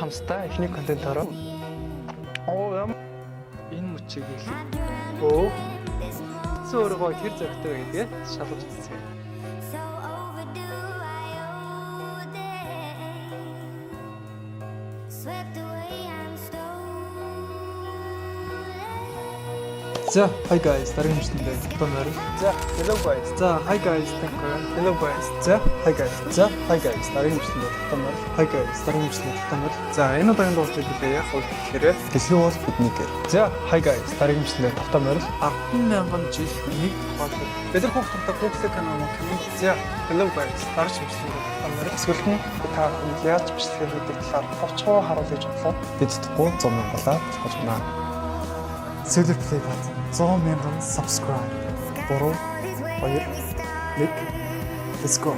хамстай эхний контентороо. Ямар энэ мөчийг өөрөө тэр зөрөгтэй гэдгээ шалгаж үзье. За, hi guys, дараагийн бичлэгэнд томор. За, hello guys. За, hi guys, hello guys. За, hi guys. За, hi guys, дараагийн бичлэгэнд томор. Hi guys, дараагийн бичлэгэнд томор. За, энэ удаагийн дугаарыг хэлээ яг бол тэгэхээр дэлхийн уус бидний гэр. За, hi guys, дараагийн бичлэгэнд томор. 10,000 жил нэг хол. Бид нар хүүхдтэй хүүхдтэй канал коммент. За, hello guys, дараагийн бичлэгэнд томор. Эсвэл нь та яаж бичлэгээ хийдэг талаар товчгоо харуулж бодлоо. Бид чадахгүй 100,000-аар болгож байна. Silver Play button 100,000 subscribe. 3 2 1 Let's go.